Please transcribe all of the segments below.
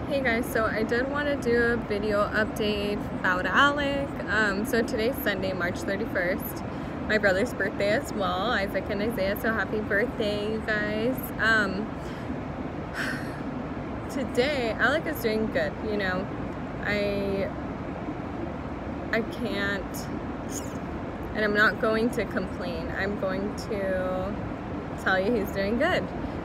Hey guys, so I did want to do a video update about Alec. So today's Sunday, March 31st. My brother's birthday as well, Isaac and Isaiah, so happy birthday, you guys. Today, Alec is doing good, you know. I can't, and I'm not going to complain. I'm going to tell you he's doing good.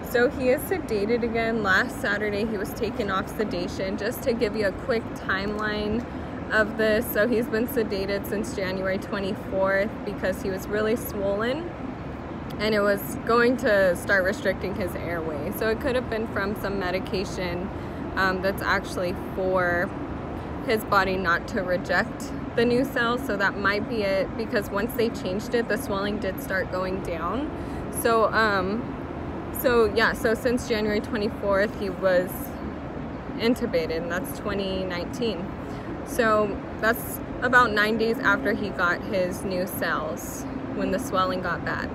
So he is sedated again. Last Saturday he was taken off sedation. Just to give you a quick timeline of this, so he's been sedated since January 24th because he was really swollen and it was going to start restricting his airway. So it could have been from some medication that's actually for his body not to reject the new cells. So that might be it, because once they changed it, the swelling did start going down. So since January 24th, he was intubated, and that's 2019. So that's about 9 days after he got his new cells, when the swelling got bad.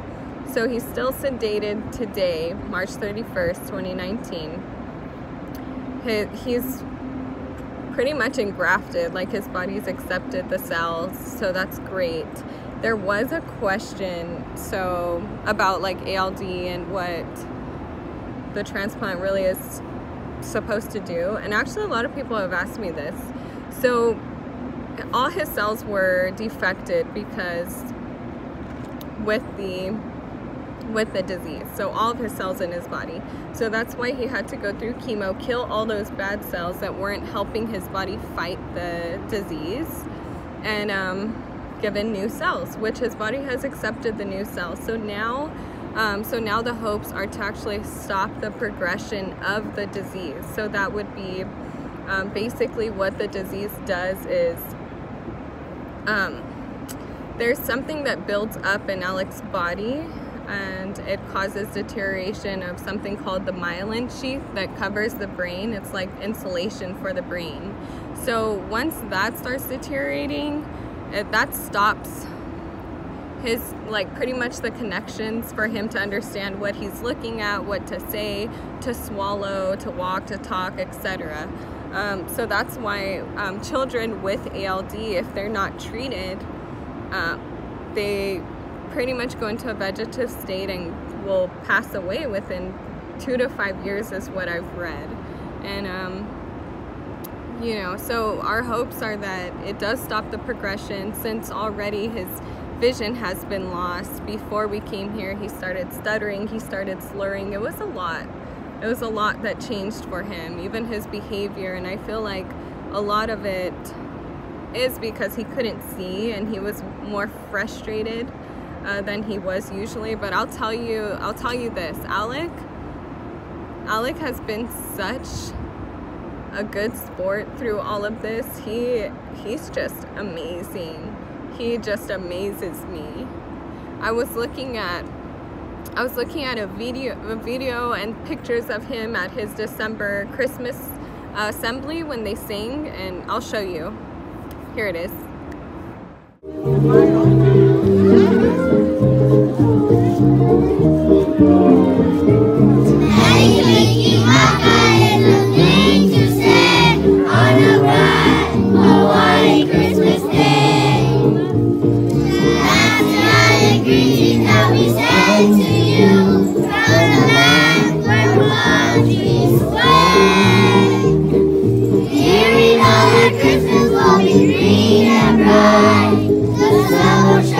So he's still sedated today, March 31st, 2019. He's pretty much engrafted, like his body's accepted the cells, so that's great. There was a question about like ALD and what the transplant really is supposed to do, and actually a lot of people have asked me this. So all his cells were defected because with the disease, so all of his cells in his body, so that's why he had to go through chemo, kill all those bad cells that weren't helping his body fight the disease, and given new cells, which his body has accepted the new cells. So now the hopes are to actually stop the progression of the disease. So that would be basically what the disease does is there's something that builds up in Alec's body, and it causes deterioration of something called the myelin sheath that covers the brain. It's like insulation for the brain. So once that starts deteriorating, that stops his, like, pretty much the connections for him to understand what he's looking at, what to say, to swallow, to walk, to talk, etc. So that's why children with ALD, if they're not treated, they pretty much go into a vegetative state and will pass away within 2 to 5 years is what I've read. And you know, so our hopes are that it does stop the progression, since already his vision has been lost. Before we came here, he started stuttering, he started slurring. It was a lot that changed for him, even his behavior. And I feel like a lot of it is because he couldn't see and he was more frustrated than he was usually. But I'll tell you this, Alec has been such a good sport through all of this. He's just amazing. He just amazes me. I was looking at a video and pictures of him at his December Christmas assembly when they sing, and I'll show you. Here it is. Green and bright, the sun will shine.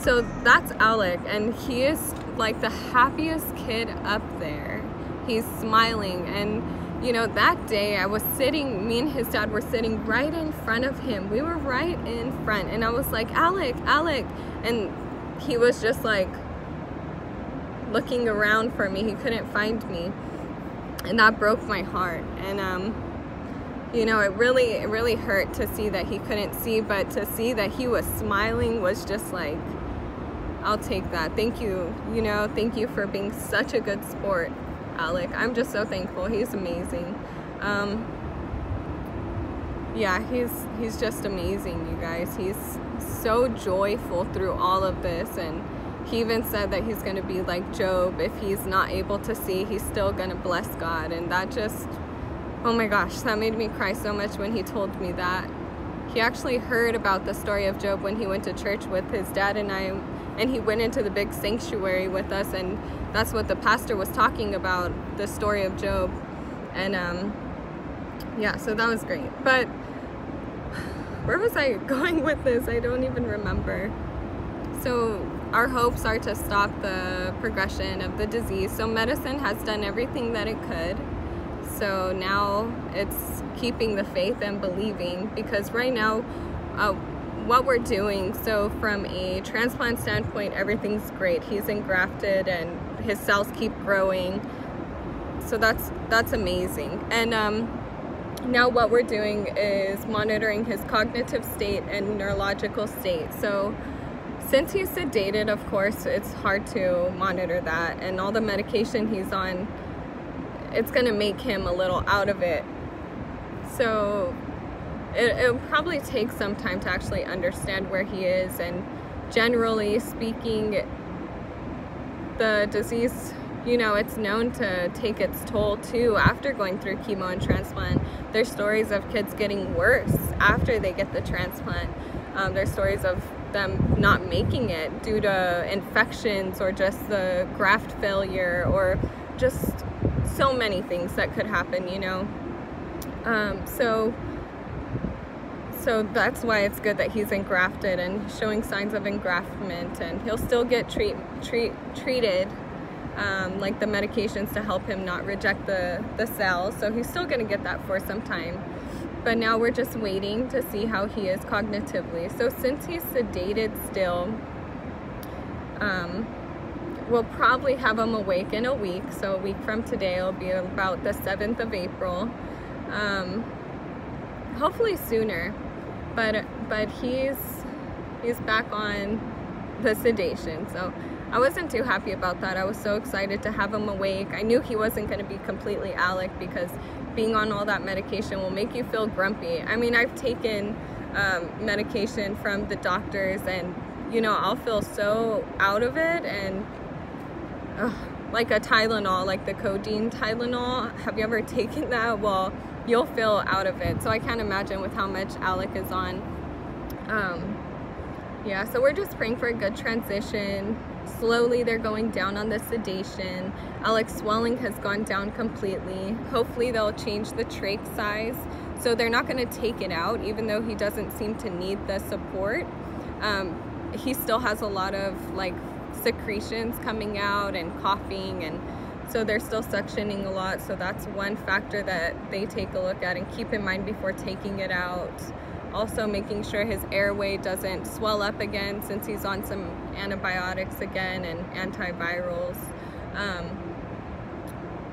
So that's Alec, and he is like the happiest kid up there. He's smiling, and you know, that day I was sitting, me and his dad were sitting right in front of him. We were right in front, and I was like, Alec, Alec, and he was just like looking around for me. He couldn't find me, and that broke my heart. And you know, it really hurt to see that he couldn't see, but to see that he was smiling was just like, I'll take that. Thank you, you know, thank you for being such a good sport, Alec. I'm just so thankful. He's amazing. Yeah, he's just amazing, you guys. He's so joyful through all of this, and he even said that he's going to be like Job. If he's not able to see, he's still going to bless God. And that just, oh my gosh, that made me cry so much when he told me that. He actually heard about the story of Job when he went to church with his dad and I, and he went into the big sanctuary with us, and that's what the pastor was talking about, the story of Job. And yeah, so that was great. But where was I going with this? I don't even remember. So our hopes are to stop the progression of the disease. So medicine has done everything that it could. So now it's keeping the faith and believing, because right now what we're doing, so from a transplant standpoint, everything's great. He's engrafted and his cells keep growing. So that's amazing. And now what we're doing is monitoring his cognitive state and neurological state. So since he's sedated, of course, it's hard to monitor that, and all the medication he's on, it's gonna make him a little out of it. So it'll probably take some time to actually understand where he is. And generally speaking, the disease, you know, it's known to take its toll too after going through chemo and transplant. There's stories of kids getting worse after they get the transplant. There's stories of them not making it due to infections or just the graft failure, or just so many things that could happen, you know. So that's why it's good that he's engrafted and showing signs of engraftment, and he'll still get treated like the medications to help him not reject the cells. So he's still going to get that for some time. But now we're just waiting to see how he is cognitively. So since he's sedated still, we'll probably have him awake in a week. So a week from today, it'll be about the 7th of April. Hopefully sooner. But he's back on the sedation. So I wasn't too happy about that. I was so excited to have him awake. I knew he wasn't going to be completely Alec, because being on all that medication will make you feel grumpy. I mean, I've taken medication from the doctors, and you know, I'll feel so out of it. And like a Tylenol, like the codeine Tylenol, have you ever taken that? Well, you'll feel out of it. So I can't imagine with how much Alec is on. Yeah, so we're just praying for a good transition. Slowly they're going down on the sedation. Alec's swelling has gone down completely. Hopefully they'll change the trach size, so they're not going to take it out, even though he doesn't seem to need the support. He still has a lot of like secretions coming out and coughing, and so they're still suctioning a lot. So that's one factor that they take a look at and keep in mind before taking it out. Also making sure his airway doesn't swell up again, since he's on some antibiotics again and antivirals.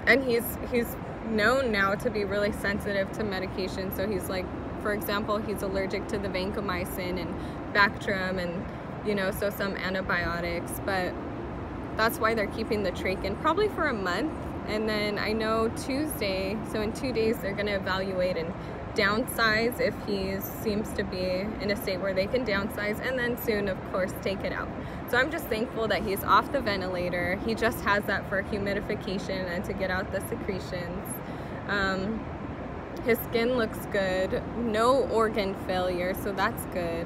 And he's known now to be really sensitive to medication. So he's like, for example, he's allergic to the vancomycin and Bactrim, and you know, so some antibiotics. But that's why they're keeping the trach in probably for a month. And then I know Tuesday, so in 2 days, they're going to evaluate and downsize if he seems to be in a state where they can downsize, and then soon, of course, take it out. So I'm just thankful that he's off the ventilator. He just has that for humidification and to get out the secretions. His skin looks good, no organ failure, so that's good.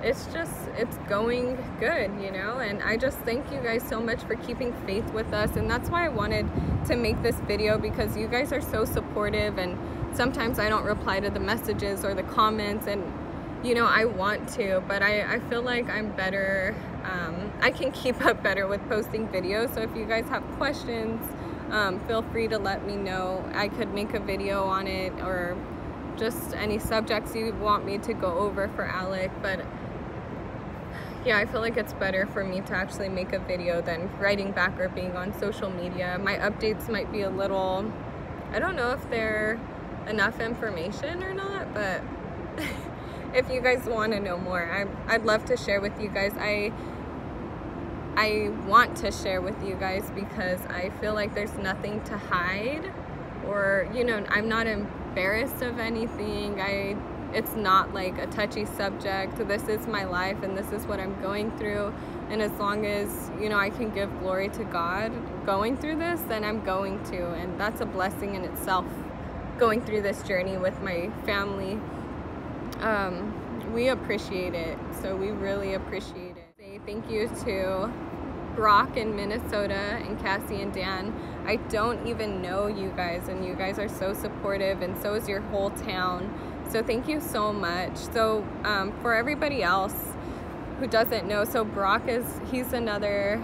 It's going good, you know. And I just thank you guys so much for keeping faith with us, and that's why I wanted to make this video, because you guys are so supportive, and sometimes I don't reply to the messages or the comments, and you know, I want to, but I feel like I'm better I can keep up better with posting videos. So if you guys have questions, feel free to let me know. I could make a video on it, or just any subjects you want me to go over for Alec. But yeah, I feel like it's better for me to actually make a video than writing back or being on social media. My updates might be a little, I don't know if they're enough information or not, but if you guys want to know more, I'd love to share with you guys. I want to share with you guys because I feel like there's nothing to hide, or, you know, I'm not embarrassed of anything. It's not like a touchy subject. This is my life and this is what I'm going through, and as long as, you know, I can give glory to God going through this, then I'm going to, and that's a blessing in itself, going through this journey with my family. We appreciate it, so we really appreciate it. Say thank you to Brock in Minnesota and Cassie and Dan. I don't even know you guys, and you guys are so supportive, and so is your whole town. So thank you so much. So for everybody else who doesn't know, so Brock he's a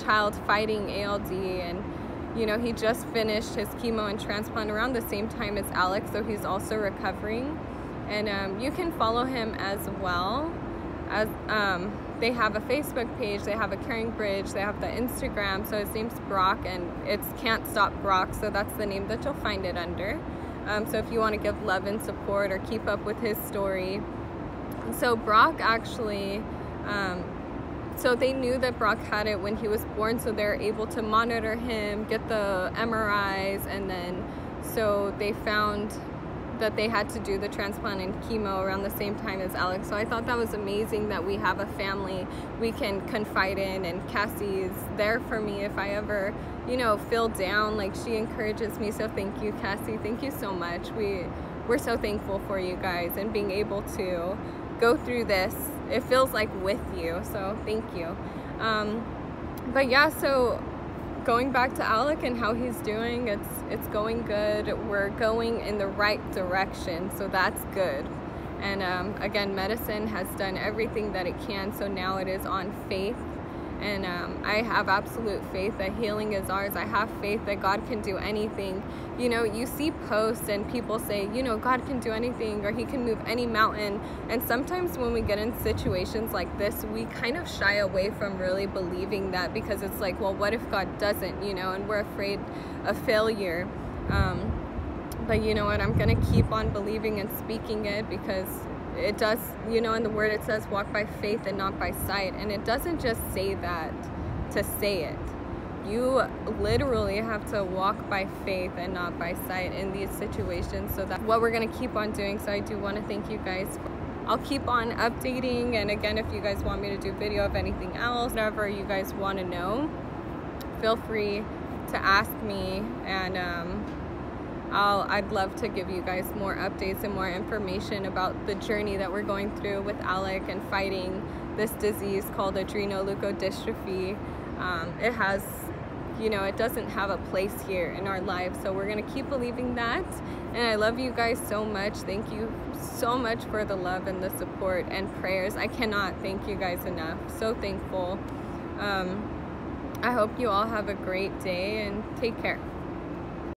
child fighting ALD, and you know, he just finished his chemo and transplant around the same time as Alec, so he's also recovering. And you can follow him as well. As they have a Facebook page, they have a Caring Bridge, they have the Instagram. So his name's Brock, and it's Can't Stop Brock, so that's the name that you'll find it under. So if you want to give love and support or keep up with his story. So Brock actually, so they knew that Brock had it when he was born, so they're able to monitor him, get the MRIs, and then so they found that they had to do the transplant and chemo around the same time as Alex. So I thought that was amazing that we have a family we can confide in, and Cassie's there for me if I ever, you know, feel down. Like, she encourages me. So thank you, Cassie. Thank you so much. We're so thankful for you guys and being able to go through this. It feels like with you, so thank you. But yeah, so going back to Alec and how he's doing, it's going good. We're going in the right direction, so that's good. And again, medicine has done everything that it can, so now it is on faith. And I have absolute faith that healing is ours. I have faith that God can do anything. You know, you see posts and people say, you know, God can do anything, or he can move any mountain. And sometimes when we get in situations like this, we kind of shy away from really believing that, because it's like, well, what if God doesn't, you know, and we're afraid of failure. But you know what, I'm gonna keep on believing and speaking it, because it does, you know, in the word it says walk by faith and not by sight. And it doesn't just say that to say it. You literally have to walk by faith and not by sight in these situations. So that's what we're going to keep on doing. So I do want to thank you guys. I'll keep on updating, and again, if you guys want me to do video of anything else, whatever you guys want to know, feel free to ask me, and I'd love to give you guys more updates and more information about the journey that we're going through with Alec and fighting this disease called adrenoleukodystrophy. It has, you know, it doesn't have a place here in our lives, so we're going to keep believing that. And I love you guys so much. Thank you so much for the love and the support and prayers. I cannot thank you guys enough. So thankful. I hope you all have a great day, and take care.